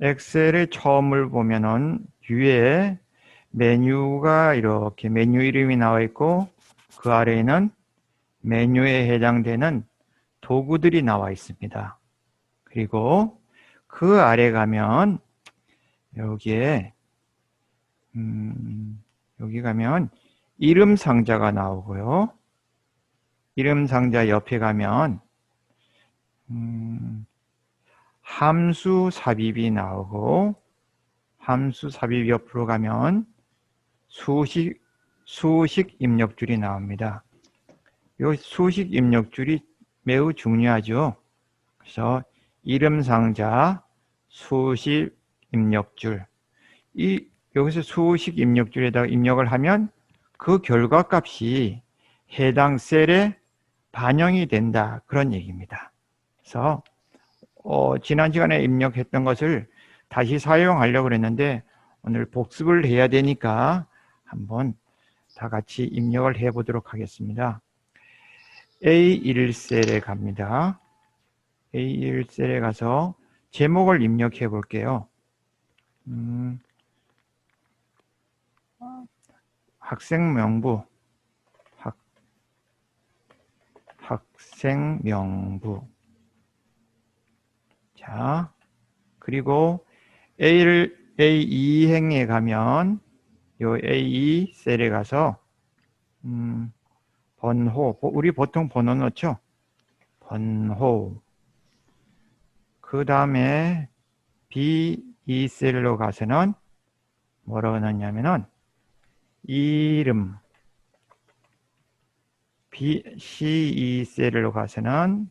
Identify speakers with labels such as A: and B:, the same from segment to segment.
A: 엑셀의 처음을 보면은 위에 메뉴가 이렇게 메뉴 이름이 나와 있고 그 아래에는 메뉴에 해당되는 도구들이 나와 있습니다. 그리고 그 아래 가면 여기에 여기 가면 이름 상자가 나오고요. 이름 상자 옆에 가면 함수 삽입이 나오고 함수 삽입 옆으로 가면 수식 입력줄이 나옵니다. 이 수식 입력줄이 매우 중요하죠. 그래서 이름 상자 수식 입력줄 여기서 수식 입력줄에다가 입력을 하면 그 결과값이 해당 셀에 반영이 된다 그런 얘기입니다. 그래서 지난 시간에 입력했던 것을 다시 사용하려고 했는데 오늘 복습을 해야 되니까 한번 다 같이 입력을 해 보도록 하겠습니다. A1셀에 갑니다. A1셀에 가서 제목을 입력해 볼게요. 학생 명부 학생 명부. 자, 그리고 A2행에 가면 요 A2 셀에 가서 번호, 우리 보통 번호 넣죠? 번호. 그 다음에 B2 셀로 가서는 뭐라고 넣냐면은 이름. C2 셀로 가서는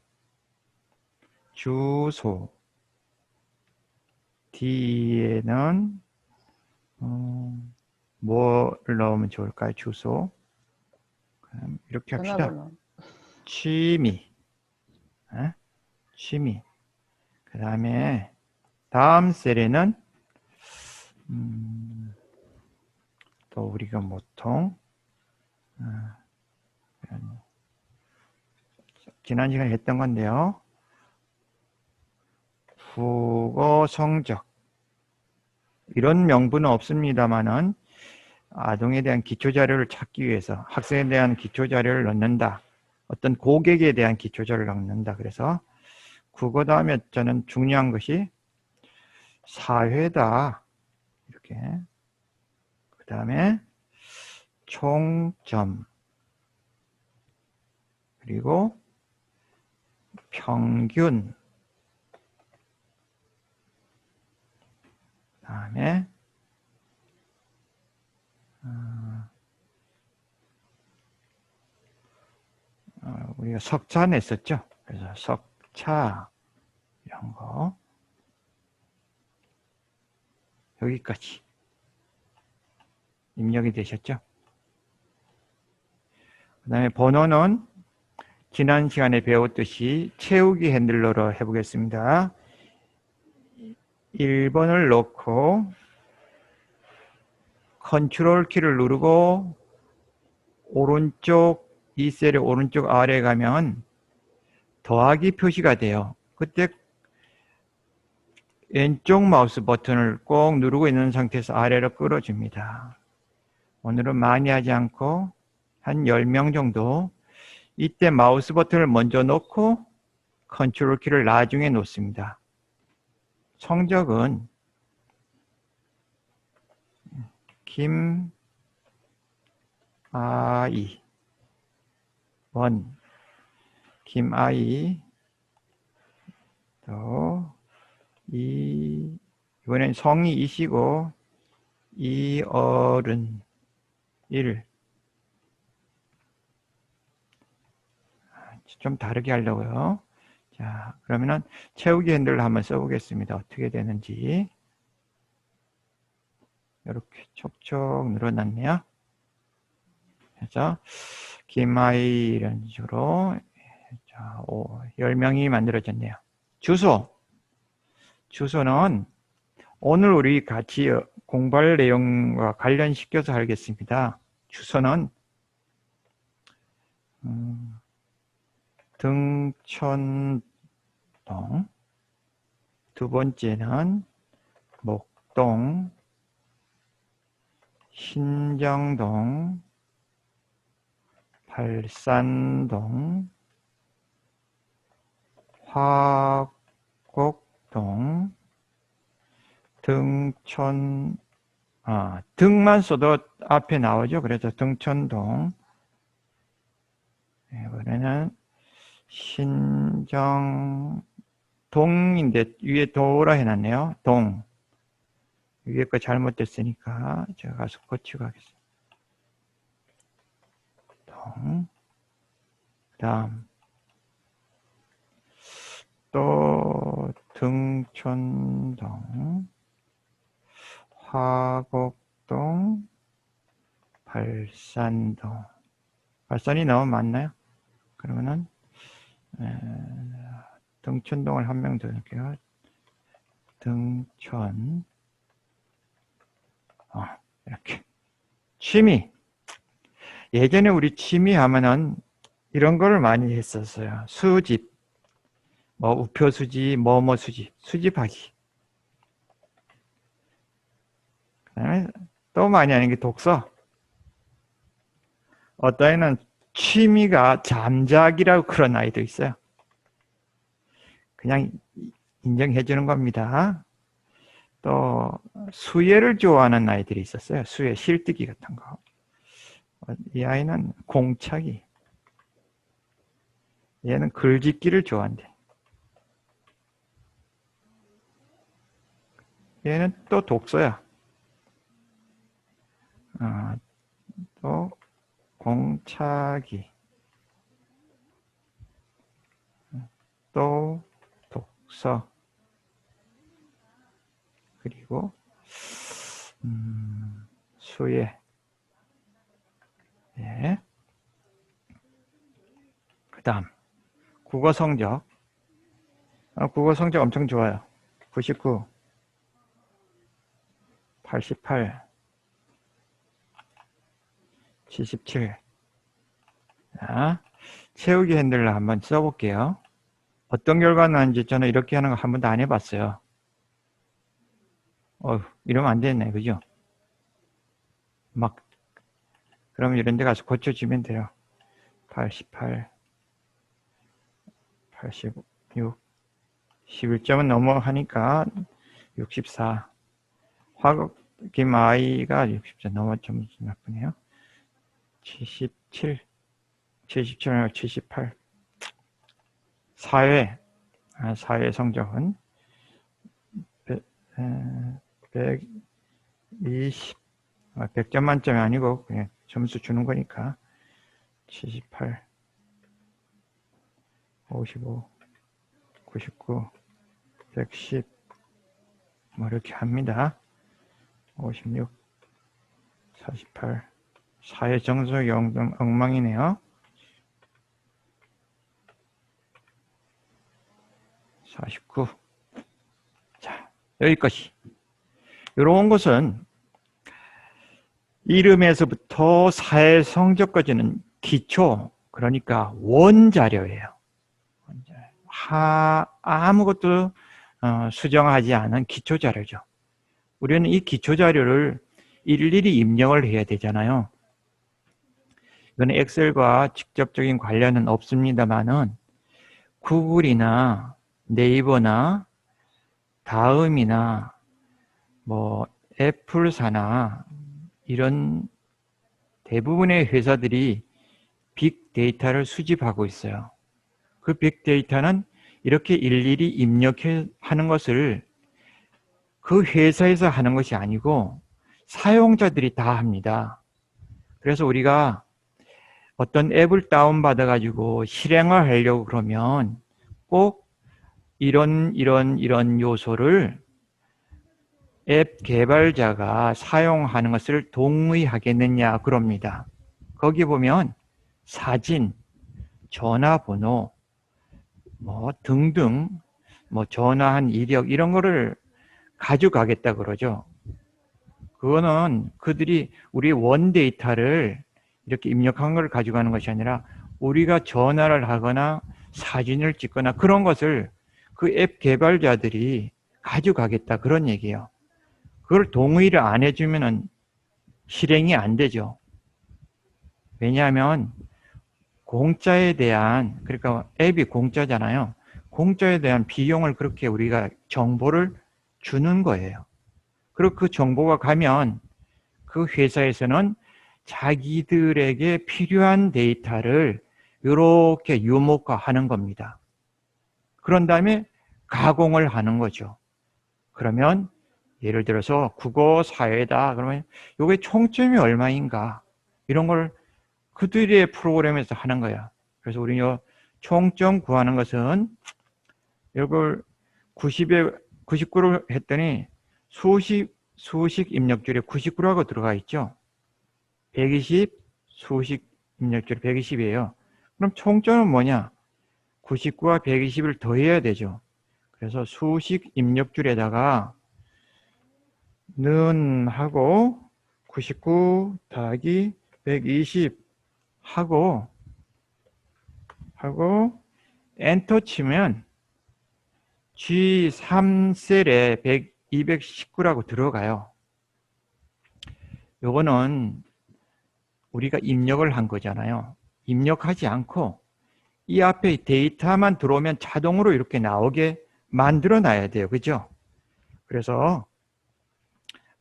A: 주소. D에는 뭐를 넣으면 좋을까요? 주소. 그럼 이렇게 합시다. 취미. 취미. 그 다음에 다음 셀에는 또 우리가 보통 지난 시간에 했던 건데요. 국어 성적. 이런 명분은 없습니다만은 아동에 대한 기초자료를 찾기 위해서 학생에 대한 기초자료를 넣는다. 어떤 고객에 대한 기초자료를 넣는다. 그래서 국어 다음에 저는 중요한 것이 사회다. 이렇게. 그 다음에 총점. 그리고 평균. 그 다음에 우리가 석차 냈었죠. 그래서 석차 이런 거 여기까지 입력이 되셨죠. 그 다음에 번호는 지난 시간에 배웠듯이 채우기 핸들러로 해보겠습니다. 1번을 넣고 컨트롤 키를 누르고 오른쪽 이 셀의 오른쪽 아래에 가면 더하기 표시가 돼요. 그때 왼쪽 마우스 버튼을 꼭 누르고 있는 상태에서 아래로 끌어줍니다. 오늘은 많이 하지 않고 한 10명 정도. 이때 마우스 버튼을 먼저 놓고 컨트롤 키를 나중에 놓습니다. 성적은 김아이 원, 김아이 또 이번엔 성이 이시고 이어른 1. 좀 다르게 하려고요. 자, 그러면은 채우기 핸들을 한번 써보겠습니다. 어떻게 되는지. 이렇게 촉촉 늘어났네요. 그래서 김아이 이런 식으로 자, 10명이 만들어졌네요. 주소는 오늘 우리 같이 공부할 내용과 관련시켜서 하겠습니다. 주소는 등촌동, 두 번째는 목동, 신정동, 발산동, 화곡동, 등촌, 등만 써도 앞에 나오죠. 그래서 등촌동. 이번에는 신정동인데 위에 도라 해놨네요. 동. 위에 거 잘못됐으니까 제가 가서 고치고 하겠습니다. 동. 그 다음 또 등촌동, 화곡동, 발산동. 발산이 너무 많나요? 그러면은 등촌동을 한 명 더 넣을게요. 등촌. 이렇게. 취미. 예전에 우리 취미 하면은 이런 걸 많이 했었어요. 수집. 뭐 우표 수집, 뭐뭐 수집, 수집하기. 그다음에 또 많이 하는 게 독서. 어떤 애는 취미가 잠자기라고 그런 아이도 있어요. 그냥 인정해 주는 겁니다. 또 수예를 좋아하는 아이들이 있었어요. 수예, 실뜨기 같은 거. 이 아이는 공차기. 얘는 글짓기를 좋아한대. 얘는 또 독서야. 또 공차기. 또 독서. 그리고 수예. 예. 그 다음 국어 성적. 국어 성적 엄청 좋아요. 99, 88, 77. 자, 채우기 핸들로 한번 써볼게요. 어떤 결과가 나는지 저는 이렇게 하는 거 한 번도 안 해봤어요. 이러면 안 되네, 그죠? 그러면 이런 데 가서 고쳐주면 돼요. 88, 86, 11점은 넘어가니까 64. 화극김 아이가 60점 넘어점 나쁘네요. 77, 77, 78. 사회 성적은 120, 100점 만점이 아니고 그냥 점수 주는 거니까 78, 55, 99, 110 뭐 이렇게 합니다. 56, 48. 사회 정석이 엉망이네요. 49. 자, 여기까지. 이런 것은 이름에서부터 사회 성적까지는 기초, 그러니까 원자료예요. 아무것도 수정하지 않은 기초자료죠. 우리는 이 기초자료를 일일이 입력을 해야 되잖아요. 이건 엑셀과 직접적인 관련은 없습니다만은 구글이나 네이버나 다음이나 뭐 애플사나 이런 대부분의 회사들이 빅데이터를 수집하고 있어요. 그 빅데이터는 이렇게 일일이 입력하는 것을 그 회사에서 하는 것이 아니고 사용자들이 다 합니다. 그래서 우리가 어떤 앱을 다운받아 가지고 실행을 하려고 그러면 꼭 이런 요소를 앱 개발자가 사용하는 것을 동의하겠느냐 그럽니다. 거기 보면 사진, 전화번호 뭐 등등 뭐 전화한 이력 이런 거를 가져가겠다 그러죠. 그거는 그들이 우리 원데이터를 이렇게 입력한 걸 가져가는 것이 아니라 우리가 전화를 하거나 사진을 찍거나 그런 것을 그 앱 개발자들이 가져가겠다 그런 얘기예요. 그걸 동의를 안 해주면은 실행이 안 되죠. 왜냐하면 공짜에 대한, 그러니까 앱이 공짜잖아요. 공짜에 대한 비용을 그렇게 우리가 정보를 주는 거예요. 그리고 그 정보가 가면 그 회사에서는 자기들에게 필요한 데이터를 이렇게 유목화하는 겁니다. 그런 다음에 가공을 하는 거죠. 그러면 예를 들어서 국어 사회다 그러면 이게 총점이 얼마인가 이런 걸 그들의 프로그램에서 하는 거야. 그래서 우리는 총점 구하는 것은 이걸 90에 99로 했더니 수식 입력줄에 99라고 들어가 있죠. 120 수식 입력줄에 120이에요. 그럼 총점은 뭐냐? 99와 120을 더해야 되죠. 그래서 수식 입력줄에다가 는 하고 99 더하기 120 하고 엔터 치면 G3셀에 219라고 들어가요. 요거는 우리가 입력을 한 거잖아요. 입력하지 않고 이 앞에 데이터만 들어오면 자동으로 이렇게 나오게 만들어 놔야 돼요. 그죠? 그래서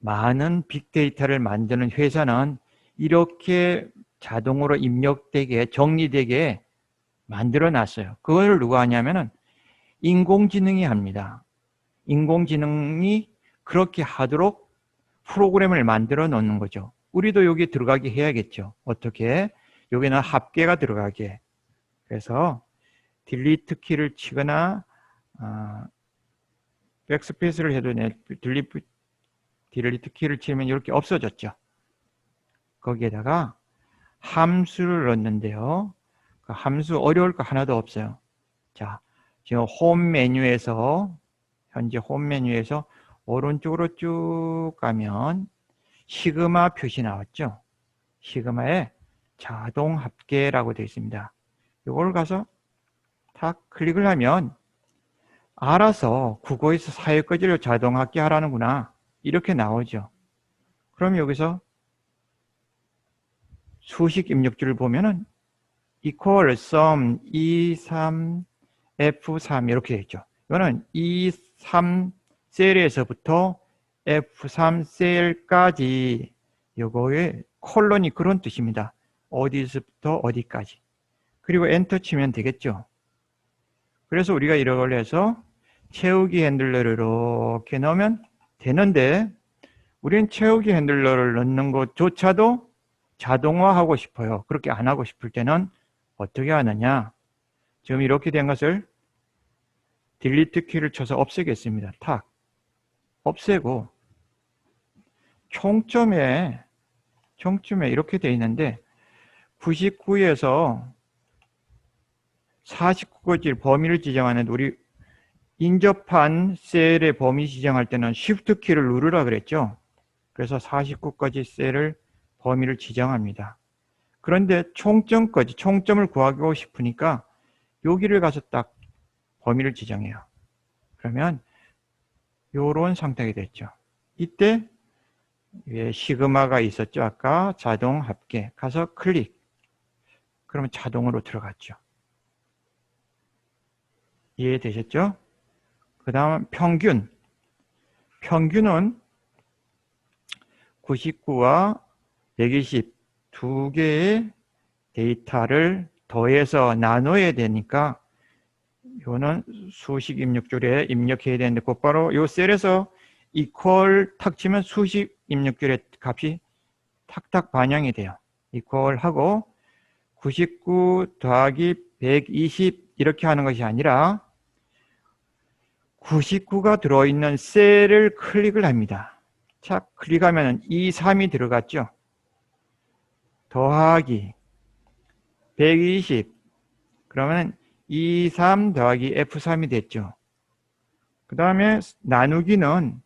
A: 많은 빅데이터를 만드는 회사는 이렇게 자동으로 입력되게 정리되게 만들어 놨어요. 그걸 누가 하냐면은 인공지능이 합니다. 인공지능이 그렇게 하도록 프로그램을 만들어 놓는 거죠. 우리도 여기 들어가게 해야겠죠. 어떻게? 여기는 합계가 들어가게. 그래서 딜리트 키를 치거나 백스페이스를 해도 딜리트 키를 치면 이렇게 없어졌죠. 거기에다가 함수를 넣는데요. 그 함수 어려울 거 하나도 없어요. 자, 지금 홈 메뉴에서 현재 홈 메뉴에서 오른쪽으로 쭉 가면 시그마 표시 나왔죠. 시그마에 자동 합계라고 되어 있습니다. 이걸 가서 탁 클릭을 하면 알아서 국어에서 사회과제를 자동 합계하라는구나 이렇게 나오죠. 그럼 여기서 수식 입력줄을 보면은 equal sum 2, 3, F3 이렇게 되어 있죠. 이거는 2, 3 셀에서부터 F3 셀까지 요거의 콜론이 그런 뜻입니다. 어디서부터 어디까지. 그리고 엔터 치면 되겠죠. 그래서 우리가 이걸 해서 채우기 핸들러를 이렇게 넣으면 되는데 우리는 채우기 핸들러를 넣는 것조차도 자동화하고 싶어요. 그렇게 안 하고 싶을 때는 어떻게 하느냐. 지금 이렇게 된 것을 딜리트 키를 쳐서 없애겠습니다. 탁 없애고 총점에 이렇게 돼 있는데 99에서 49까지 범위를 지정하는데 우리 인접한 셀의 범위 지정할 때는 Shift 키를 누르라 그랬죠. 그래서 49까지 셀을 범위를 지정합니다. 그런데 총점을 구하고 싶으니까 여기를 가서 딱 범위를 지정해요. 그러면 요런 상태가 됐죠. 이때 시그마가 있었죠. 아까 자동 합계 가서 클릭. 그러면 자동으로 들어갔죠. 이해되셨죠? 그 다음 평균. 평균은 99와 120 두 개의 데이터를 더해서 나눠야 되니까 이거는 수식 입력줄에 입력해야 되는데 곧바로 이 셀에서 equal 탁 치면 수식 입력줄의 값이 탁탁 반영이 돼요. equal 하고 99 더하기 120 이렇게 하는 것이 아니라 99가 들어있는 셀을 클릭을 합니다. 자, 클릭하면 2, 3이 들어갔죠. 더하기 120 그러면 2, 3 더하기 F3이 됐죠. 그 다음에 나누기는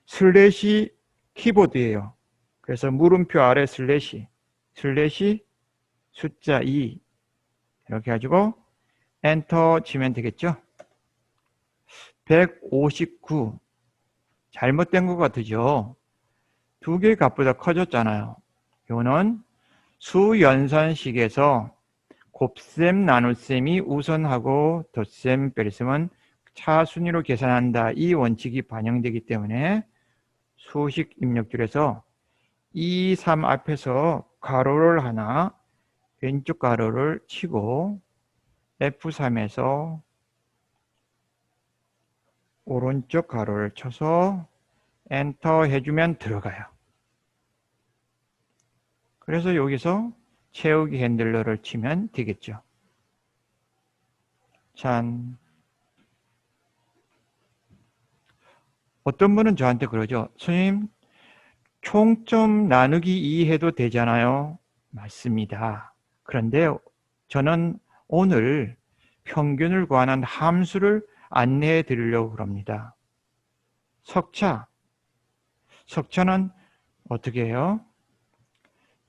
A: 슬래시 키보드예요. 그래서 물음표 아래 슬래시 숫자 2 이렇게 가지고 엔터 치면 되겠죠. 159 잘못된 것 같으죠? 두 개의 값보다 커졌잖아요. 이거는 수연산식에서 곱셈 나눗셈이 우선하고 덧셈 뺄셈은 차순위로 계산한다. 이 원칙이 반영되기 때문에 수식 입력줄에서 2, 3 앞에서 가로를 하나 왼쪽 가로를 치고 F3에서 오른쪽 가로를 쳐서 엔터 해주면 들어가요. 그래서 여기서 채우기 핸들러를 치면 되겠죠. 짠. 어떤 분은 저한테 그러죠. 선생님, 총점 나누기 2 해도 되잖아요. 맞습니다. 그런데 저는 오늘 평균을 구하는 함수를 안내해 드리려고 그럽니다. 석차는 어떻게 해요?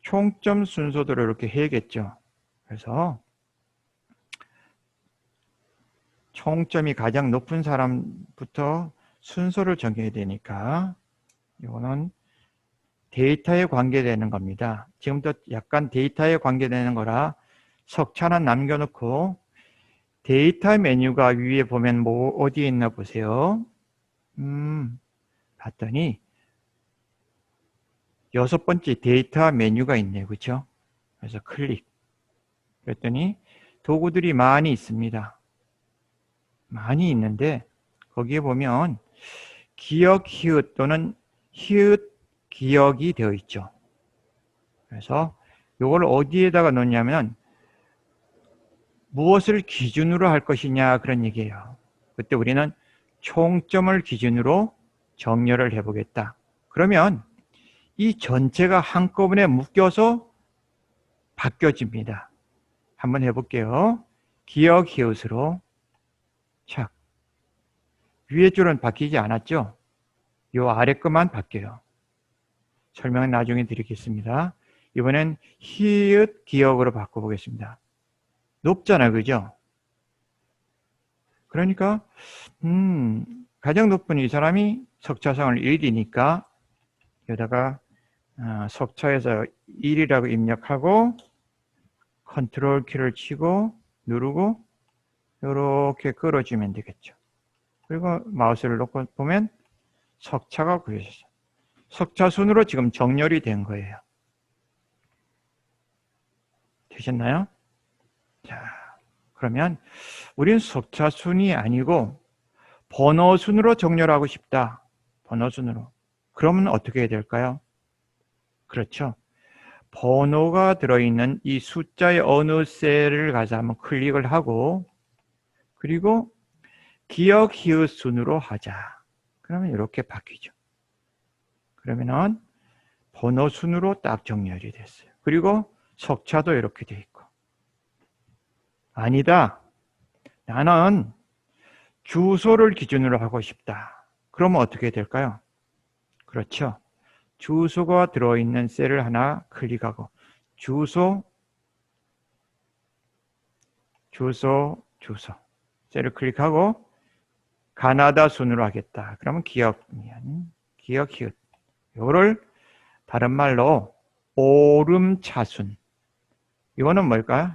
A: 총점 순서대로 이렇게 해야겠죠. 그래서 총점이 가장 높은 사람부터 순서를 정해야 되니까 이거는 데이터에 관계되는 겁니다. 지금부터 약간 데이터에 관계되는 거라 석차는 남겨놓고 데이터 메뉴가 위에 보면 뭐 어디에 있나 보세요. 봤더니 6번째 데이터 메뉴가 있네요. 그렇죠? 그래서 클릭. 그랬더니 도구들이 많이 있습니다. 많이 있는데 거기에 보면 기억 히읗 또는 히읗 기억이 되어 있죠. 그래서 이걸 어디에다가 넣냐면 무엇을 기준으로 할 것이냐 그런 얘기예요. 그때 우리는 총점을 기준으로 정렬을 해보겠다. 그러면 이 전체가 한꺼번에 묶여서 바뀌어집니다. 한번 해볼게요. 기억 히읗으로 착. 위에 줄은 바뀌지 않았죠? 이 아래 것만 바뀌어요. 설명은 나중에 드리겠습니다. 이번엔 히읗 기억으로 바꿔보겠습니다. 높잖아요. 그죠? 그러니까 가장 높은 이 사람이 석차상을 1이니까 여기다가 석차에서 1이라고 입력하고 컨트롤 키를 치고 누르고 이렇게 끌어주면 되겠죠. 그리고 마우스를 놓고 보면 석차가 구해졌어요. 석차 순으로 지금 정렬이 된 거예요. 되셨나요? 자, 그러면 우리는 석차 순이 아니고 번호 순으로 정렬하고 싶다. 번호 순으로. 그러면 어떻게 해야 될까요? 그렇죠. 번호가 들어있는 이 숫자의 어느 셀을 가서 한번 클릭을 하고 그리고 기억 히읗 순으로 하자. 그러면 이렇게 바뀌죠. 그러면은 번호 순으로 딱 정렬이 됐어요. 그리고 석차도 이렇게 돼 있고. 아니다. 나는 주소를 기준으로 하고 싶다. 그러면 어떻게 될까요? 그렇죠. 주소가 들어있는 셀을 하나 클릭하고 주소 셀을 클릭하고 가나다 순으로 하겠다. 그러면 기억 히읗. 이거를 다른 말로 오름차순. 이거는 뭘까요?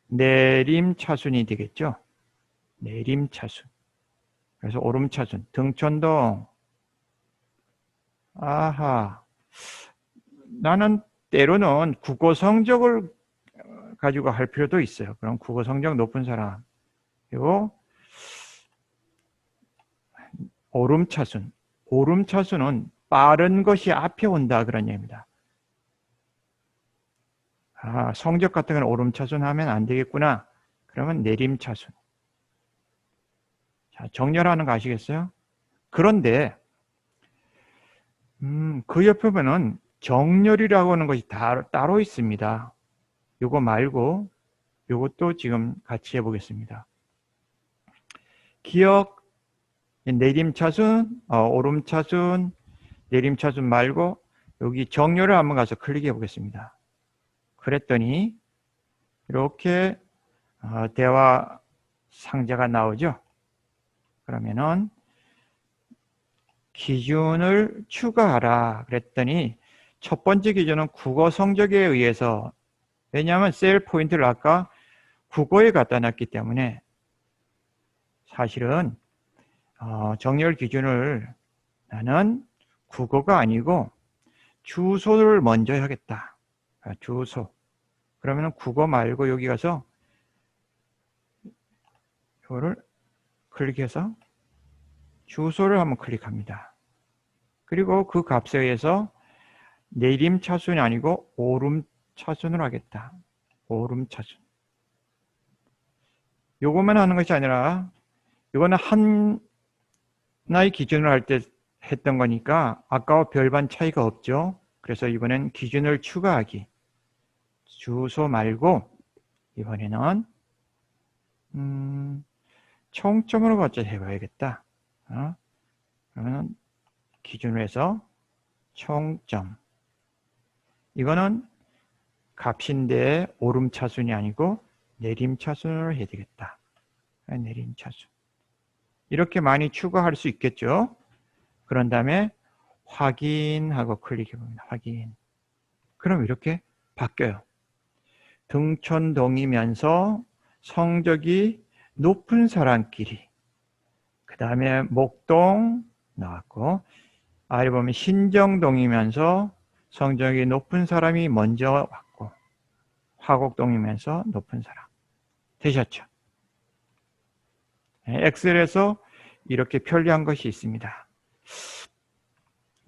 A: 내림차순이 되겠죠. 내림차순. 그래서 오름차순. 등촌동. 아하. 나는 때로는 국어 성적을 가지고 할 필요도 있어요. 그럼 국어 성적 높은 사람. 그리고 오름차순. 오름차순은 빠른 것이 앞에 온다 그런 얘기입니다. 성적 같은 건 오름차순 하면 안 되겠구나. 그러면 내림차순. 자, 정렬하는 거 아시겠어요? 그런데 그 옆에 보면 정렬이라고 하는 것이 따로 있습니다. 요거 말고 요것도 지금 같이 해보겠습니다. 기억 내림차순, 오름차순, 내림차순 말고 여기 정렬을 한번 가서 클릭해 보겠습니다. 그랬더니 이렇게 대화 상자가 나오죠. 그러면은 기준을 추가하라 그랬더니 첫 번째 기준은 국어 성적에 의해서, 왜냐하면 셀 포인트를 아까 국어에 갖다 놨기 때문에 사실은 정렬 기준을 나는 국어가 아니고 주소를 먼저 하겠다. 주소. 그러면 국어 말고 여기 가서 이거를 클릭해서 주소를 한번 클릭합니다. 그리고 그 값에 의해서 내림 차순이 아니고 오름 차순으로 하겠다. 오름 차순. 요것만 하는 것이 아니라 이거는 하나의 기준을 할 때 했던 거니까 아까와 별반 차이가 없죠. 그래서 이번엔 기준을 추가하기. 주소 말고 이번에는 총점으로 같이 해봐야겠다. 그러면 기준으로 해서 총점. 이거는 값인데 오름차순이 아니고 내림차순으로 해야 되겠다. 내림차순. 이렇게 많이 추가할 수 있겠죠. 그런 다음에 확인하고 클릭해 봅니다. 확인. 그럼 이렇게 바뀌어요. 등촌동이면서 성적이 높은 사람끼리. 그 다음에 목동 나왔고, 아래 보면 신정동이면서 성적이 높은 사람이 먼저 왔고, 화곡동이면서 높은 사람. 되셨죠? 엑셀에서 이렇게 편리한 것이 있습니다.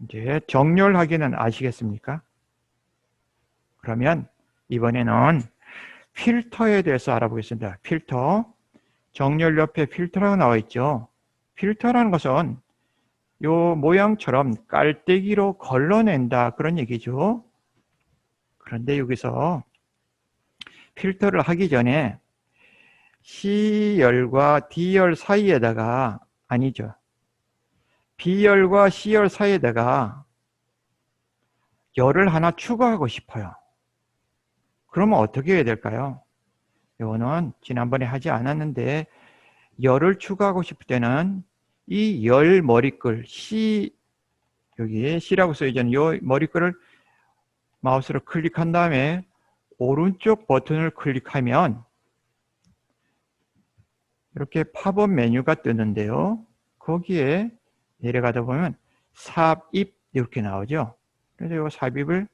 A: 이제 정렬하기는 아시겠습니까? 그러면 이번에는 필터에 대해서 알아보겠습니다. 필터. 정렬 옆에 필터라고 나와 있죠. 필터라는 것은 요 모양처럼 깔때기로 걸러낸다 그런 얘기죠. 그런데 여기서 필터를 하기 전에 C열과 D열 사이에다가, 아니죠, B열과 C열 사이에다가 열을 하나 추가하고 싶어요. 그러면 어떻게 해야 될까요? 이거는 지난번에 하지 않았는데, 열을 추가하고 싶을 때는 이 열 머리글 C, 여기 C라고 써있잖아요. 이 머리글을 마우스로 클릭한 다음에 오른쪽 버튼을 클릭하면 이렇게 팝업 메뉴가 뜨는데요. 거기에 내려가다 보면 삽입 이렇게 나오죠. 그래서 이 삽입을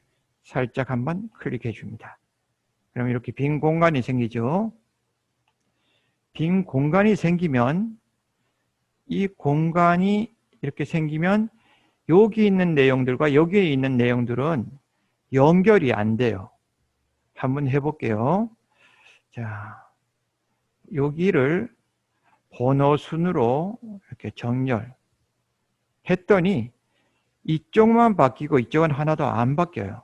A: 살짝 한번 클릭해 줍니다. 그럼 이렇게 빈 공간이 생기죠. 빈 공간이 생기면, 이 공간이 이렇게 생기면 여기 있는 내용들과 여기에 있는 내용들은 연결이 안 돼요. 한번 해볼게요. 자, 여기를 번호 순으로 이렇게 정렬 했더니 이쪽만 바뀌고 이쪽은 하나도 안 바뀌어요.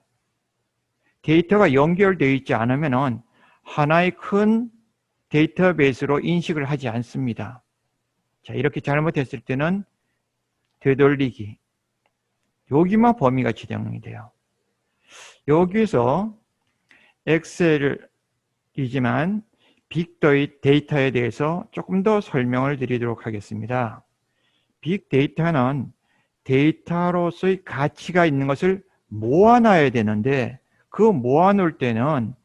A: 데이터가 연결되어 있지 않으면 하나의 큰 데이터베이스로 인식을 하지 않습니다. 자, 이렇게 잘못했을 때는 되돌리기. 여기만 범위가 지정이 돼요. 여기서 엑셀이지만 빅데이터에 대해서 조금 더 설명을 드리도록 하겠습니다. 빅데이터는 데이터로서의 가치가 있는 것을 모아놔야 되는데, 그 모아놓을 때는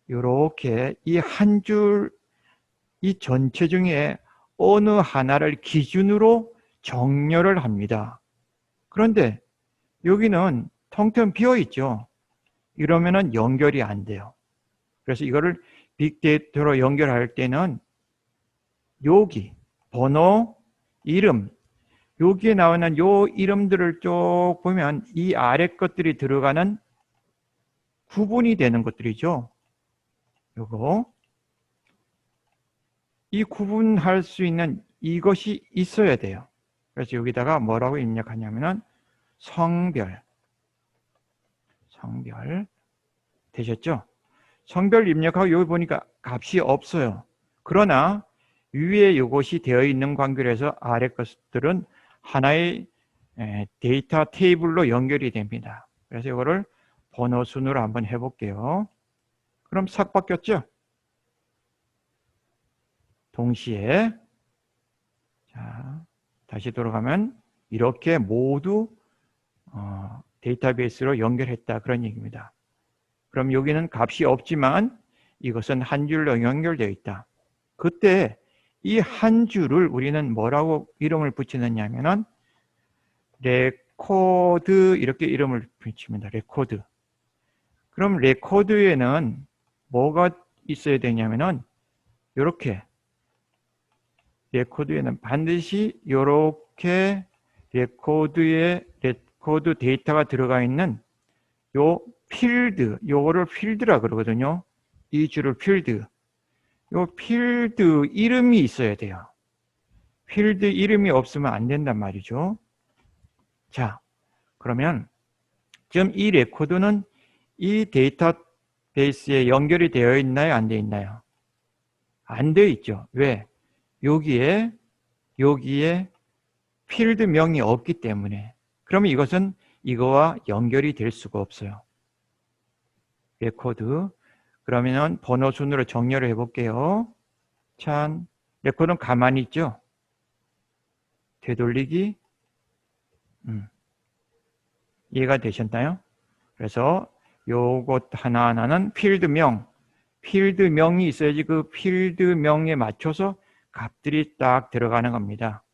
A: 이렇게 이 한 줄, 이 전체 중에 어느 하나를 기준으로 정렬을 합니다. 그런데 여기는 텅텅 비어 있죠. 이러면은 연결이 안 돼요. 그래서 이거를 빅데이터로 연결할 때는 여기 번호, 이름, 여기에 나오는 요 이름들을 쭉 보면 이 아래 것들이 들어가는 구분이 되는 것들이죠. 요거. 이 구분할 수 있는 이것이 있어야 돼요. 그래서 여기다가 뭐라고 입력하냐면은 성별 되셨죠? 성별 입력하고 여기 보니까 값이 없어요. 그러나 위에 이것이 되어 있는 관계에서 아래 것들은 하나의 데이터 테이블로 연결이 됩니다. 그래서 이거를 번호 순으로 한번 해볼게요. 그럼 싹 바뀌었죠? 동시에, 자, 다시 돌아가면 이렇게 모두 데이터베이스로 연결했다 그런 얘기입니다. 그럼 여기는 값이 없지만 이것은 한 줄로 연결되어 있다. 그때 이 한 줄을 우리는 뭐라고 이름을 붙이느냐 하면은 레코드 이렇게 이름을 붙입니다. 레코드. 그럼 레코드에는 뭐가 있어야 되냐면은 이렇게 레코드에는 반드시 이렇게 레코드 데이터가 들어가 있는 요 필드, 요거를 필드라 그러거든요. 이 줄을 필드. 요 필드 이름이 있어야 돼요. 필드 이름이 없으면 안 된단 말이죠. 자, 그러면 지금 이 레코드는 이 데이터베이스에 연결이 되어 있나요? 안 되어 있나요? 안 되어 있죠. 왜? 여기에 필드명이 없기 때문에. 그러면 이것은 이거와 연결이 될 수가 없어요. 레코드. 그러면 번호 순으로 정렬을 해볼게요. 참, 레코드는 가만히 있죠? 되돌리기. 이해가 되셨나요? 그래서 요것 하나하나는 필드명이 있어야지 그 필드명에 맞춰서 값들이 딱 들어가는 겁니다.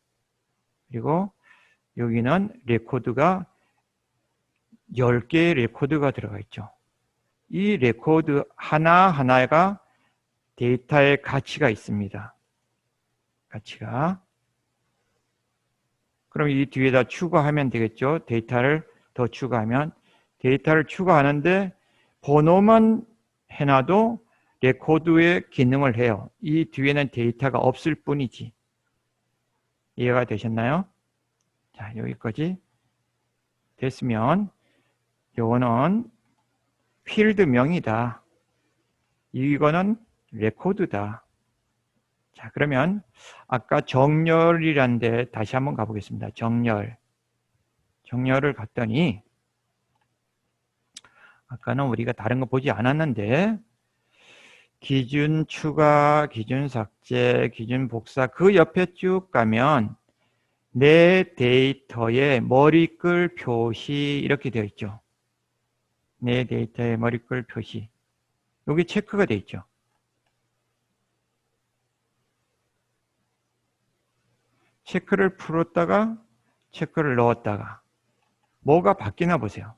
A: 그리고 여기는 레코드가 10개의 레코드가 들어가 있죠. 이 레코드 하나하나가 데이터의 가치가 있습니다. 가치가. 그럼 이 뒤에다 추가하면 되겠죠. 데이터를 더 추가하면. 데이터를 추가하는데 번호만 해놔도 레코드의 기능을 해요. 이 뒤에는 데이터가 없을 뿐이지. 이해가 되셨나요? 자, 여기까지 됐으면 요거는 필드명이다. 이거는 레코드다. 자, 그러면 아까 정렬이란 데 다시 한번 가보겠습니다. 정렬을 갔더니 아까는 우리가 다른 거 보지 않았는데 기준 추가, 기준 삭제, 기준 복사 그 옆에 쭉 가면 내 데이터의 머리글 표시 이렇게 되어 있죠. 내 데이터의 머리글 표시. 여기 체크가 되어 있죠. 체크를 풀었다가 체크를 넣었다가 뭐가 바뀌나 보세요.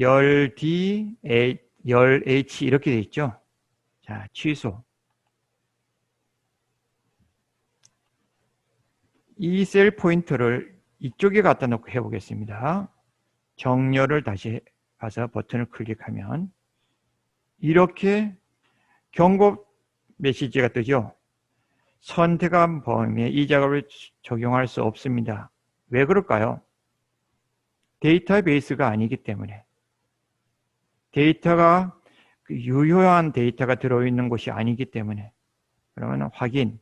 A: 열 D, 열 H 이렇게 되어 있죠. 자, 취소. 이 셀 포인터를 이쪽에 갖다 놓고 해보겠습니다. 정렬을 다시 가서 버튼을 클릭하면 이렇게 경고 메시지가 뜨죠. 선택한 범위에 이 작업을 적용할 수 없습니다. 왜 그럴까요? 데이터베이스가 아니기 때문에. 데이터가 유효한 데이터가 들어있는 곳이 아니기 때문에. 그러면 확인.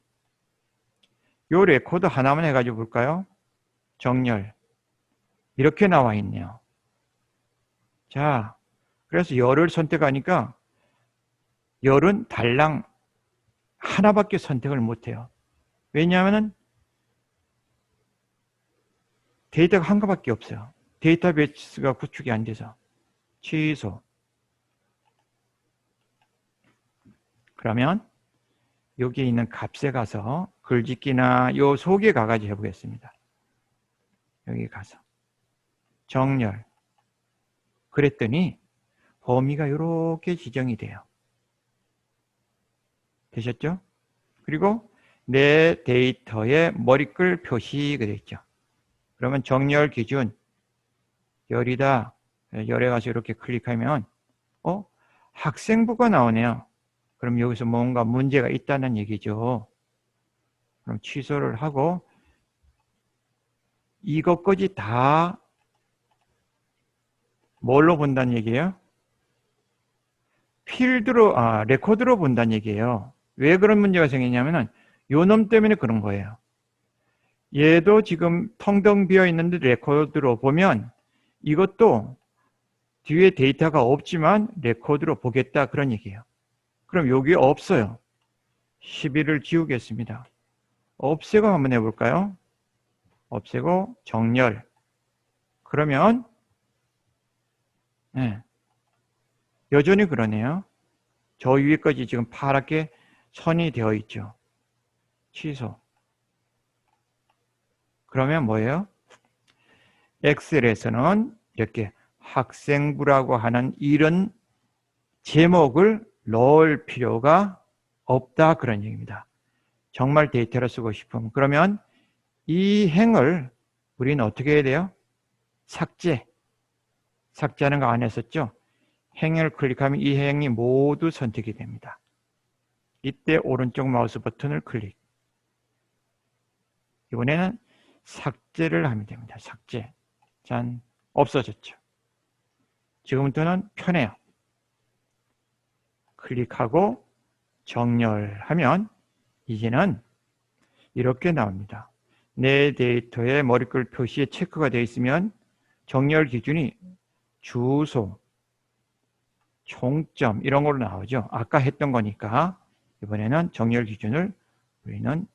A: 요 레코드 하나만 해가지고 볼까요? 정렬. 이렇게 나와 있네요. 자, 그래서 열을 선택하니까 열은 달랑 하나밖에 선택을 못해요. 왜냐하면 데이터가 한 개밖에 없어요. 데이터베이스가 구축이 안 돼서. 취소. 그러면 여기에 있는 값에 가서 글짓기나 요 속에 가가지고 해보겠습니다. 여기 가서 정렬. 그랬더니 범위가 이렇게 지정이 돼요. 되셨죠? 그리고 내 데이터의 머리글 표시가 되어 있죠. 그러면 정렬 기준 열이다. 열에 가서 이렇게 클릭하면 학생부가 나오네요. 그럼 여기서 뭔가 문제가 있다는 얘기죠. 그럼 취소를 하고 이것까지 다 뭘로 본다는 얘기예요? 레코드로 본다는 얘기예요. 왜 그런 문제가 생기냐면은 요 놈 때문에 그런 거예요. 얘도 지금 텅텅 비어 있는데 레코드로 보면 이것도 뒤에 데이터가 없지만 레코드로 보겠다 그런 얘기예요. 그럼 여기 없어요. 11을 지우겠습니다. 없애고 한번 해볼까요? 없애고 정렬. 그러면 네, 여전히 그러네요. 저 위에까지 지금 파랗게 선이 되어 있죠. 취소. 그러면 뭐예요? 엑셀에서는 이렇게 학생부라고 하는 이런 제목을 넣을 필요가 없다 그런 얘기입니다. 정말 데이터를 쓰고 싶으면 그러면 이 행을 우리는 어떻게 해야 돼요? 삭제하는 거 안 했었죠? 행을 클릭하면 이 행이 모두 선택이 됩니다. 이때 오른쪽 마우스 버튼을 클릭. 이번에는 삭제를 하면 됩니다. 삭제. 짠, 없어졌죠. 지금부터는 편해요. 클릭하고 정렬하면 이제는 이렇게 나옵니다. 내 데이터에 머리글 표시에 체크가 되어 있으면 정렬 기준이 주소, 총점 이런 걸로 나오죠. 아까 했던 거니까 이번에는 정렬 기준을 우리는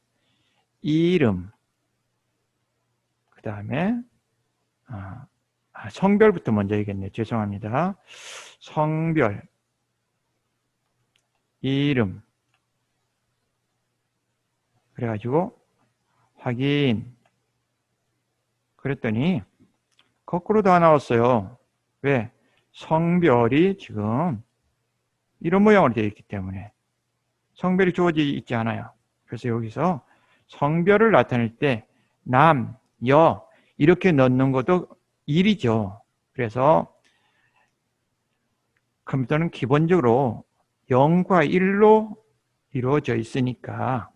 A: 이름, 그 다음에 성별부터 먼저 얘기했네요. 죄송합니다. 성별, 이름, 그래가지고 확인. 그랬더니 거꾸로 다 나왔어요. 왜? 성별이 지금 이런 모양으로 되어 있기 때문에 성별이 주어져 있지 않아요. 그래서 여기서 성별을 나타낼 때 남, 여 이렇게 넣는 것도 일이죠. 그래서 컴퓨터는 기본적으로 0과 1로 이루어져 있으니까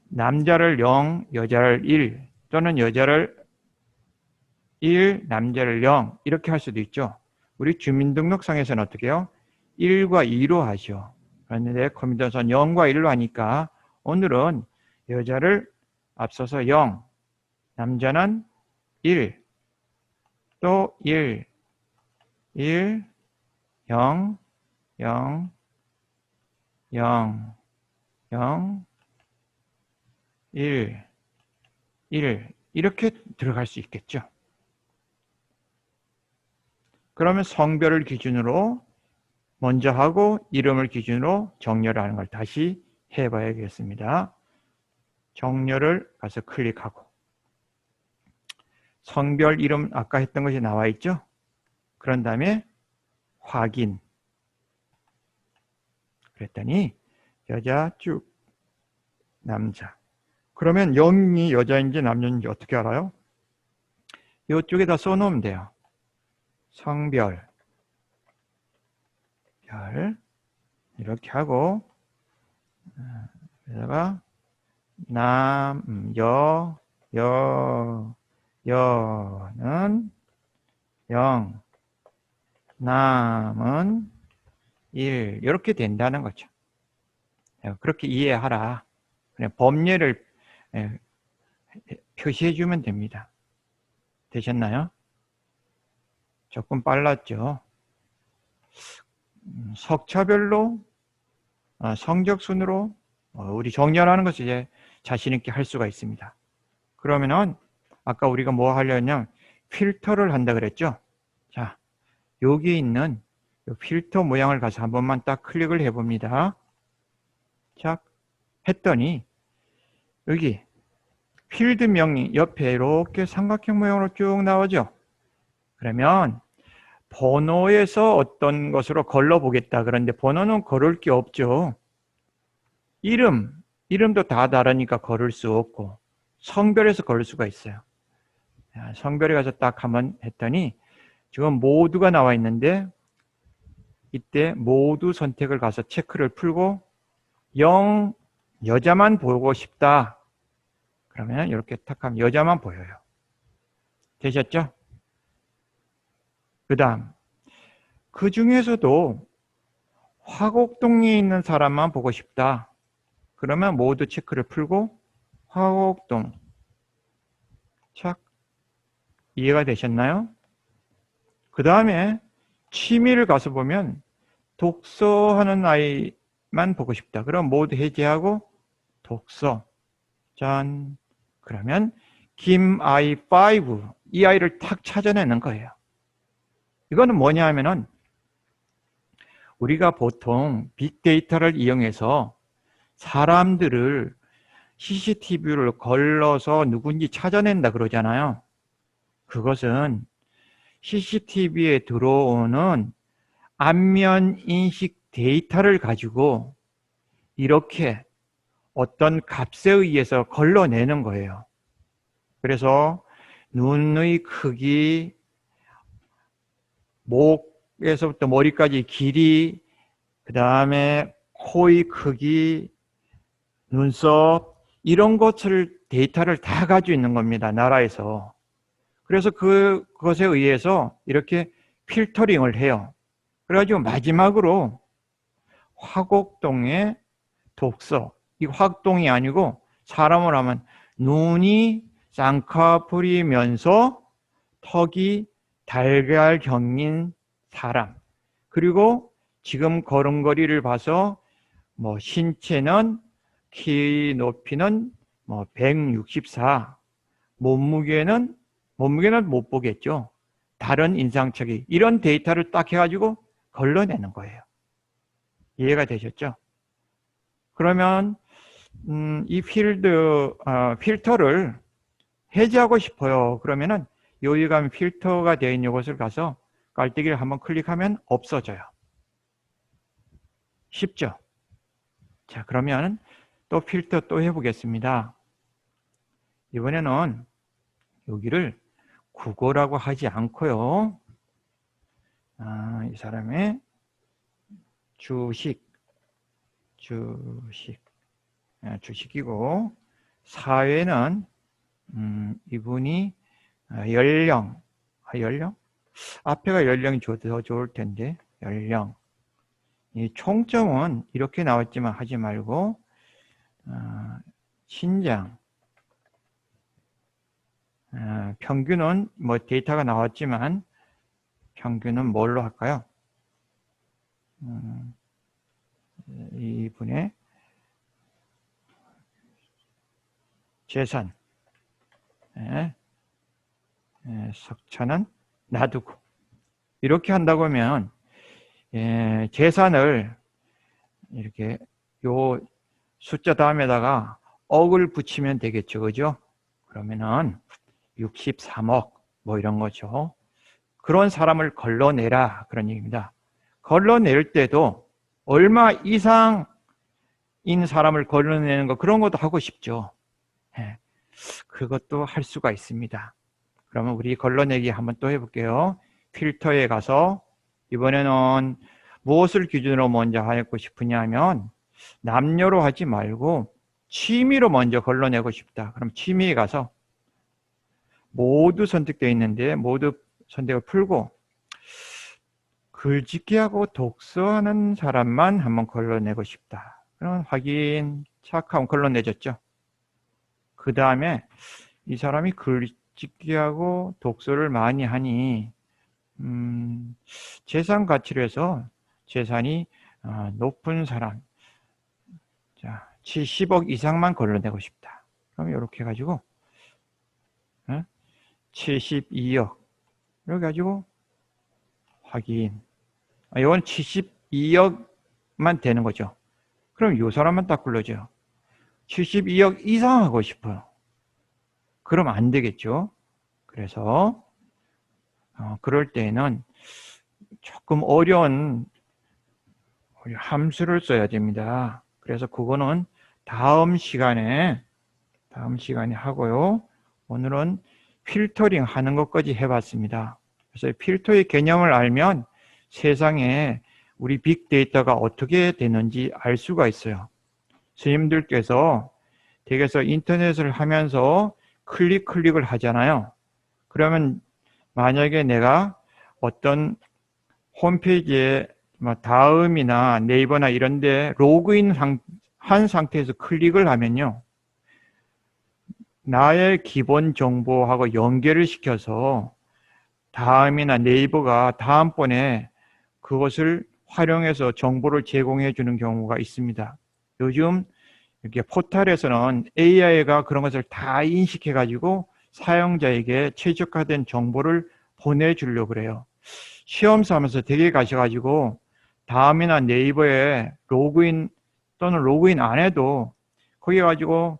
A: 남자를 0, 여자를 1 또는 여자를 1, 남자를 0 이렇게 할 수도 있죠. 우리 주민등록상에서는 어떻게 해요? 1과 2로 하죠. 그런데 컴퓨터에서는 0과 1로 하니까 오늘은 여자를 앞서서 0, 남자는 1, 또 1, 1, 0, 0, 0, 0, 1, 1 이렇게 들어갈 수 있겠죠. 그러면 성별을 기준으로 먼저 하고 이름을 기준으로 정렬을 하는 걸 다시 해봐야겠습니다. 정렬을 가서 클릭하고 성별 이름 아까 했던 것이 나와 있죠. 그런 다음에 확인. 그랬더니 여자 쭉 남자. 그러면 0이 여자인지 남자인지 어떻게 알아요? 이쪽에다 써놓으면 돼요. 성별 별 이렇게 하고 여기다가 남, 여는 0, 남은 1 이렇게 된다는 거죠. 그렇게 이해하라. 그냥 범례를 표시해 주면 됩니다. 되셨나요? 조금 빨랐죠. 석차별로 성적순으로 우리 정렬하는 것을 이제 자신 있게 할 수가 있습니다. 그러면은 아까 우리가 뭐 하려면 필터를 한다 그랬죠. 자, 여기 있는 필터 모양을 가서 한 번만 딱 클릭을 해봅니다. 자, 했더니 여기 필드 명이 옆에 이렇게 삼각형 모양으로 쭉 나오죠. 그러면 번호에서 어떤 것으로 걸러보겠다. 그런데 번호는 걸을 게 없죠. 이름도 다 다르니까 걸을 수 없고 성별에서 걸을 수가 있어요. 성별에 가서 딱 한번 했더니 지금 모두가 나와 있는데 이때 모두 선택을 가서 체크를 풀고 0 여자만 보고 싶다. 그러면 이렇게 탁 하면 여자만 보여요. 되셨죠? 그 다음 그 중에서도 화곡동에 있는 사람만 보고 싶다. 그러면 모두 체크를 풀고 화곡동 착 이해가 되셨나요? 그 다음에 취미를 가서 보면 독서하는 아이만 보고 싶다. 그럼 모두 해제하고 독서 짠 그러면 김I5 이 아이를 탁 찾아내는 거예요. 이거는 뭐냐 하면은 우리가 보통 빅데이터를 이용해서 사람들을 CCTV를 걸러서 누군지 찾아낸다 그러잖아요. 그것은 CCTV에 들어오는 안면 인식 데이터를 가지고 이렇게 어떤 값에 의해서 걸러내는 거예요. 그래서 눈의 크기, 목에서부터 머리까지 길이, 그 다음에 코의 크기, 눈썹, 이런 것을 데이터를 다 가지고 있는 겁니다. 나라에서. 그래서 그것에 의해서 이렇게 필터링을 해요. 그래가지고 마지막으로 화곡동의 독서, 이 화곡동이 아니고 사람을 하면 눈이 쌍꺼풀이면서 턱이 달걀형인 사람, 그리고 지금 걸음걸이를 봐서 뭐 신체는 키 높이는 뭐 164, 몸무게는 못 보겠죠. 다른 인상착의, 이런 데이터를 딱 해가지고 걸러내는 거예요. 이해가 되셨죠? 그러면 이 필터를 해제하고 싶어요. 그러면은 여기 가면 필터가 되어 있는 곳을 가서 깔때기를 한번 클릭하면 없어져요. 쉽죠? 자, 그러면 또 필터 또 해보겠습니다. 이번에는 여기를 국어라고 하지 않고요. 이 사람의 주식이고, 사회는 이분이 연령, 앞에가 연령이 더 좋을 텐데, 연령. 이 총점은 이렇게 나왔지만 하지 말고 신장, 평균은 뭐 데이터가 나왔지만 평균은 뭘로 할까요? 이분의 재산, 석차는 놔두고, 이렇게 한다고 하면 재산을 이렇게 요 숫자 다음에다가 억을 붙이면 되겠죠, 그죠? 그러면은 63억 뭐 이런 거죠. 그런 사람을 걸러내라, 그런 얘기입니다. 걸러낼 때도 얼마 이상인 사람을 걸러내는 거, 그런 것도 하고 싶죠. 그것도 할 수가 있습니다. 그러면 우리 걸러내기 한번 또 해볼게요. 필터에 가서 이번에는 무엇을 기준으로 먼저 하고 싶으냐 하면 남녀로 하지 말고 취미로 먼저 걸러내고 싶다. 그럼 취미에 가서 모두 선택되어 있는데 모두 선택을 풀고 글짓기하고 독서하는 사람만 한번 걸러내고 싶다. 그럼 확인, 착하면 걸러내졌죠. 그 다음에 이 사람이 글짓기하고 독서를 많이 하니 재산 가치로 해서 재산이 높은 사람, 자 70억 이상만 걸러내고 싶다. 그럼 이렇게 해가지고 72억 이렇게 가지고 확인. 이건 72억만 되는 거죠. 그럼 이 사람만 딱 굴러줘요. 72억 이상 하고 싶어요. 그럼 안 되겠죠. 그래서 그럴 때에는 조금 어려운 함수를 써야 됩니다. 그래서 그거는 다음 시간에 하고요. 오늘은 필터링 하는 것까지 해봤습니다. 그래서 필터의 개념을 알면 세상에 우리 빅데이터가 어떻게 되는지 알 수가 있어요. 스님들께서 댁에서 인터넷을 하면서 클릭을 하잖아요. 그러면 만약에 내가 어떤 홈페이지에 다음이나 네이버나 이런 데 로그인 한 상태에서 클릭을 하면요, 나의 기본 정보하고 연결을 시켜서 다음이나 네이버가 다음번에 그것을 활용해서 정보를 제공해 주는 경우가 있습니다. 요즘 이렇게 포털에서는 AI가 그런 것을 다 인식해 가지고 사용자에게 최적화된 정보를 보내주려고 그래요. 시험 삼아서 댁에 가셔가지고 다음이나 네이버에 로그인 또는 로그인 안 해도 거기 가지고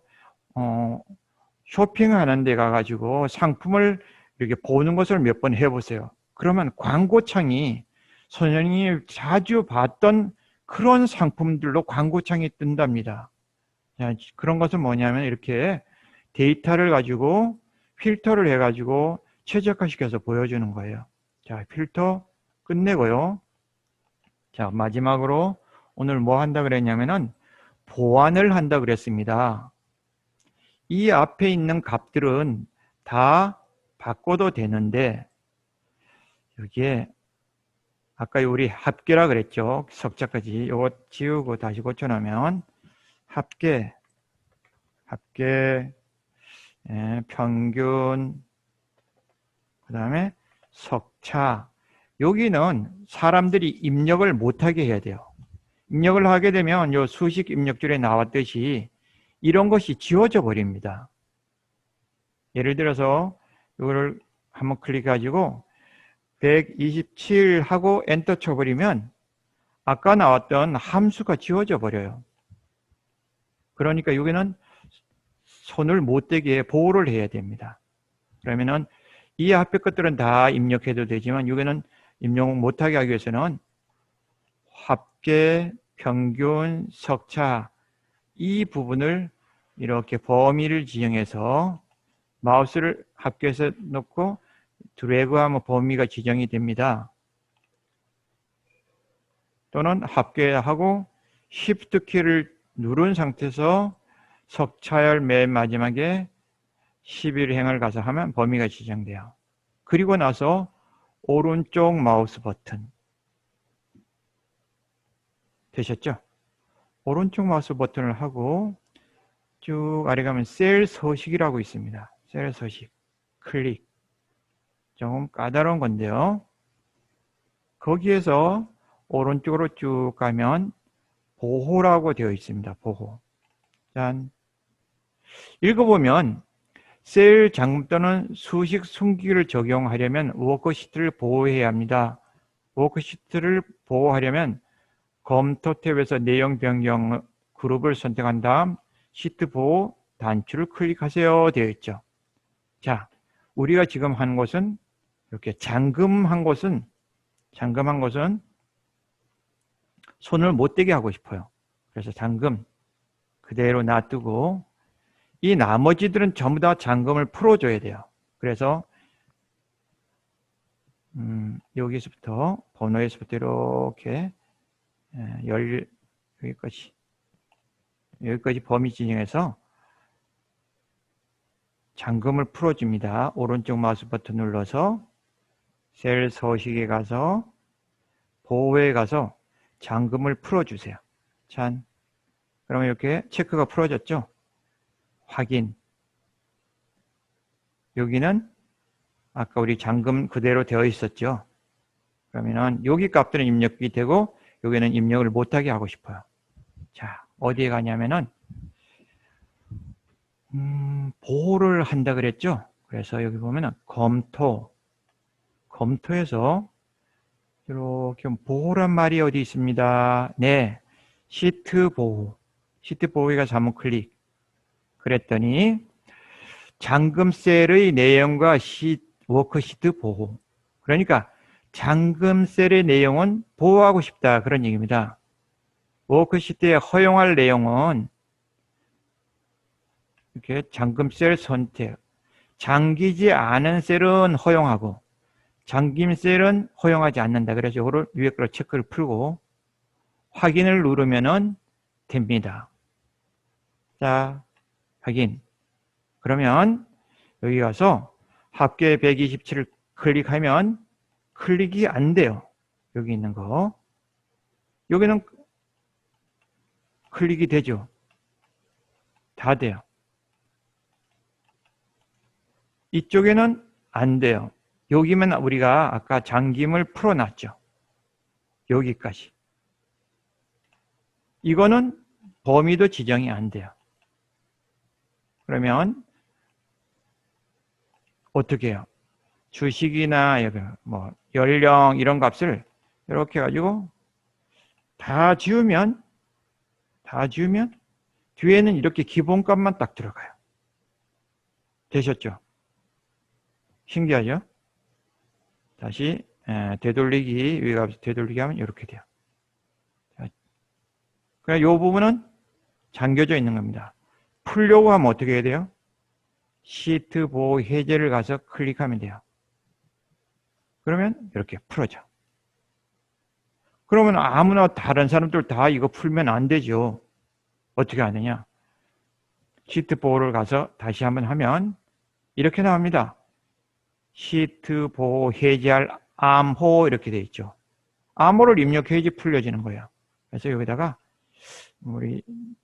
A: 쇼핑하는 데 가가지고 상품을 이렇게 보는 것을 몇 번 해보세요. 그러면 광고창이 선생님이 자주 봤던 그런 상품들로 광고창이 뜬답니다. 그런 것은 뭐냐면 이렇게 데이터를 가지고 필터를 해가지고 최적화시켜서 보여주는 거예요. 자, 필터 끝내고요. 자, 마지막으로 오늘 뭐 한다 그랬냐면은 보완을 한다 그랬습니다. 이 앞에 있는 값들은 다 바꿔도 되는데 여기에 아까 우리 합계라 그랬죠. 석자까지 이거 지우고 다시 고쳐놓으면 합계 평균 그 다음에 석차 여기는 사람들이 입력을 못하게 해야 돼요. 입력을 하게 되면 요 수식 입력줄에 나왔듯이 이런 것이 지워져 버립니다. 예를 들어서 이거를 한번 클릭해가지고 127 하고 엔터 쳐버리면 아까 나왔던 함수가 지워져 버려요. 그러니까 여기는 손을 못 대게 보호를 해야 됩니다. 그러면은 이 앞에 것들은 다 입력해도 되지만 여기는 입력 못하게 하기 위해서는 합계, 평균, 석차 이 부분을 이렇게 범위를 지정해서 마우스를 합계해서 놓고 드래그하면 범위가 지정이 됩니다. 또는 합계하고 Shift 키를 누른 상태에서 석차열 맨 마지막에 11행을 가서 하면 범위가 지정돼요. 그리고 나서 오른쪽 마우스 버튼 되셨죠? 오른쪽 마우스 버튼을 하고 쭉 아래 가면 셀 서식이라고 있습니다. 셀 서식 클릭 조금 까다로운 건데요. 거기에서 오른쪽으로 쭉 가면 보호라고 되어 있습니다. 보호. 짠. 읽어보면 셀 잠금 또는 수식 숨기기를 적용하려면 워크시트를 보호해야 합니다. 워크시트를 보호하려면 검토 탭에서 내용 변경 그룹을 선택한 다음 시트 보호 단추를 클릭하세요 되어 있죠. 자, 우리가 지금 한 것은 이렇게 잠금한 것은 손을 못 대게 하고 싶어요. 그래서 잠금 그대로 놔두고 이 나머지들은 전부 다 잠금을 풀어줘야 돼요. 그래서 여기서부터 번호에서부터 이렇게 여기까지 범위 지정해서 잠금을 풀어줍니다. 오른쪽 마우스 버튼 눌러서 셀 서식에 가서 보호에 가서 잠금을 풀어주세요. 짠. 그러면 이렇게 체크가 풀어졌죠? 확인. 여기는 아까 우리 잠금 그대로 되어 있었죠? 그러면은 여기 값들은 입력이 되고 여기는 입력을 못하게 하고 싶어요. 자, 어디에 가냐면은 보호를 한다 그랬죠? 그래서 여기 보면은 검토에서 이렇게 보호란 말이 어디 있습니다. 네, 시트 보호에 가서 한번 클릭. 그랬더니 잠금 셀의 내용과 워크시트 보호. 그러니까 잠금 셀의 내용은 보호하고 싶다 그런 얘기입니다. 워크시트에 허용할 내용은 이렇게 잠금 셀 선택. 잠기지 않은 셀은 허용하고 잠김 셀은 허용하지 않는다. 그래서 이거를 위에 거로 체크를 풀고 확인을 누르면은 됩니다. 자, 확인. 그러면 여기 가서 합계 127을 클릭하면 클릭이 안 돼요. 여기 있는 거. 여기는 클릭이 되죠. 다 돼요. 이쪽에는 안 돼요. 여기면 우리가 아까 잠김을 풀어놨죠. 여기까지. 이거는 범위도 지정이 안 돼요. 그러면 어떻게 해요? 주식이나 여기 뭐 연령 이런 값을 이렇게 해가지고 다 지우면 뒤에는 이렇게 기본값만 딱 들어가요. 되셨죠? 신기하죠? 다시 되돌리기, 위에 값 되돌리기 하면 이렇게 돼요. 그러니까 이 부분은 잠겨져 있는 겁니다. 풀려고 하면 어떻게 해야 돼요? 시트 보호 해제를 가서 클릭하면 돼요. 그러면 이렇게 풀어져. 그러면 아무나 다른 사람들 다 이거 풀면 안 되죠. 어떻게 하느냐? 시트 보호를 가서 다시 한번 하면 이렇게 나옵니다. 시트 보호 해제할 암호 이렇게 되어 있죠. 암호를 입력해야지 풀려지는 거예요. 그래서 여기다가 우리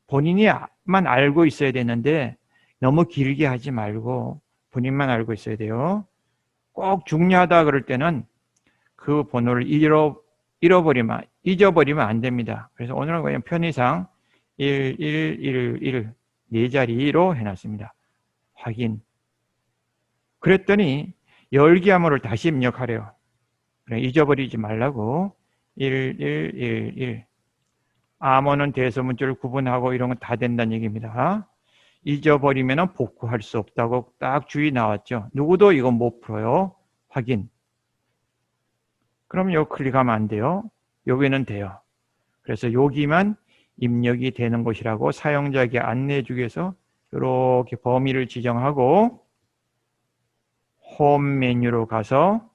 A: 본인이만 알고 있어야 되는데 너무 길게 하지 말고 본인만 알고 있어야 돼요. 꼭 중요하다 그럴 때는 그 번호를 잊어버리면 안 됩니다. 그래서 오늘은 그냥 편의상 1111 네 자리로 해놨습니다. 확인. 그랬더니 열기 암호를 다시 입력하래요. 그래, 잊어버리지 말라고 1111 암호는 대소문자를 구분하고 이런 건 다 된다는 얘기입니다. 잊어버리면 복구할 수 없다고 딱 주의 나왔죠. 누구도 이건 못 풀어요. 확인. 그럼 여기 클릭하면 안 돼요. 여기는 돼요. 그래서 여기만 입력이 되는 곳이라고 사용자에게 안내해 주기 위해서 이렇게 범위를 지정하고 홈 메뉴로 가서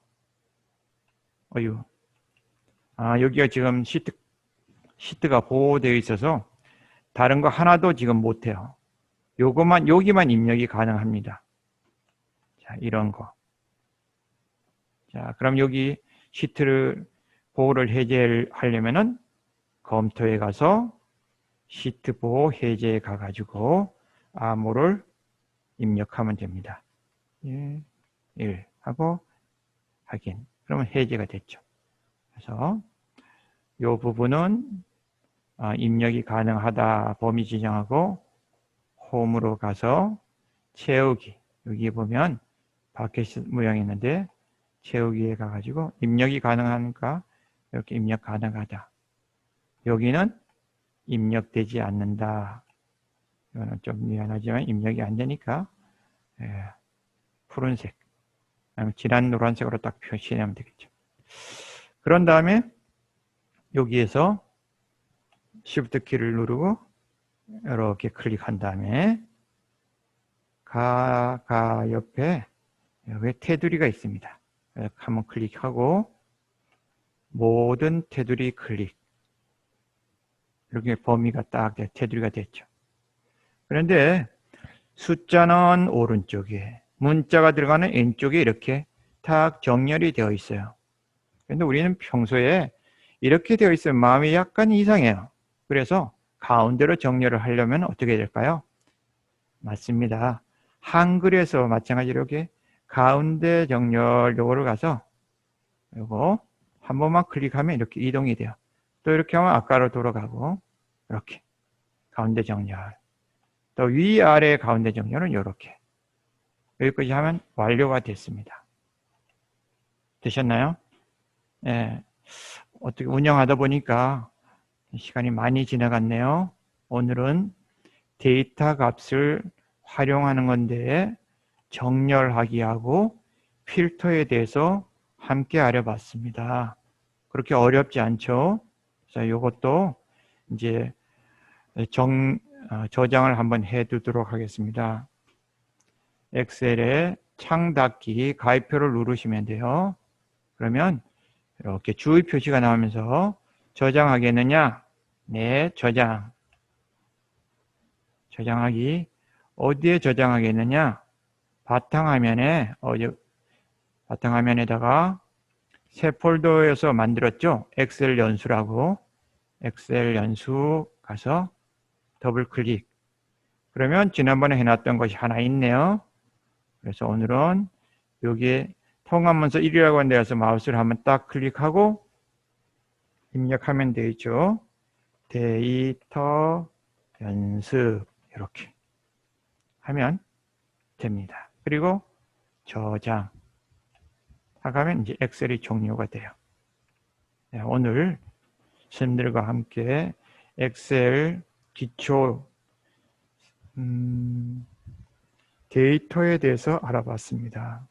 A: 여기가 지금 시트가 보호되어 있어서 다른 거 하나도 지금 못해요. 여기만 입력이 가능합니다. 자, 이런 거. 자, 그럼 여기 시트를 보호를 해제하려면은 검토에 가서 시트 보호 해제에 가가지고 암호를 입력하면 됩니다. 1 하고 확인. 그러면 해제가 됐죠. 그래서 이 부분은 입력이 가능하다 범위 지정하고 홈으로 가서 채우기. 여기 보면 바켓 모양이 있는데 채우기에 가가지고 입력이 가능한가? 이렇게 입력 가능하다. 여기는 입력되지 않는다. 이거는 좀 미안하지만 입력이 안 되니까 푸른색, 진한 노란색으로 딱 표시하면 되겠죠. 그런 다음에 여기에서 Shift 키를 누르고 이렇게 클릭한 다음에 가 옆에 여기 테두리가 있습니다. 한번 클릭하고 모든 테두리 클릭. 이렇게 범위가 딱 테두리가 됐죠. 그런데 숫자는 오른쪽에, 문자가 들어가는 왼쪽에 이렇게 딱 정렬이 되어 있어요. 그런데 우리는 평소에 이렇게 되어 있으면 마음이 약간 이상해요. 그래서 가운데로 정렬을 하려면 어떻게 될까요? 맞습니다. 한글에서 마찬가지로 이렇게 가운데 정렬 요거를 가서 요거 한 번만 클릭하면 이렇게 이동이 돼요. 또 이렇게 하면 아까로 돌아가고 이렇게 가운데 정렬. 또 위아래 가운데 정렬은 이렇게. 여기까지 하면 완료가 됐습니다. 되셨나요? 예. 어떻게 운영하다 보니까 시간이 많이 지나갔네요. 오늘은 데이터 값을 활용하는 건데 정렬하기하고 필터에 대해서 함께 알아봤습니다. 그렇게 어렵지 않죠? 자, 이것도 이제 저장을 한번 해 두도록 하겠습니다. 엑셀에 창 닫기 가입표를 누르시면 돼요. 그러면 이렇게 주의 표시가 나오면서 저장하겠느냐? 네, 저장하기. 어디에 저장하겠느냐? 바탕화면에다가 새 폴더에서 만들었죠? 엑셀 연수라고. 엑셀 연수 가서 더블 클릭. 그러면 지난번에 해놨던 것이 하나 있네요. 그래서 오늘은 여기에 통합문서 1이라고 하는 데서 마우스를 한번 딱 클릭하고 입력하면 되죠. 데이터 연습 이렇게 하면 됩니다. 그리고 저장 하면 이제 엑셀이 종료가 돼요. 네, 오늘 선생님들과 함께 엑셀 기초 데이터에 대해서 알아봤습니다.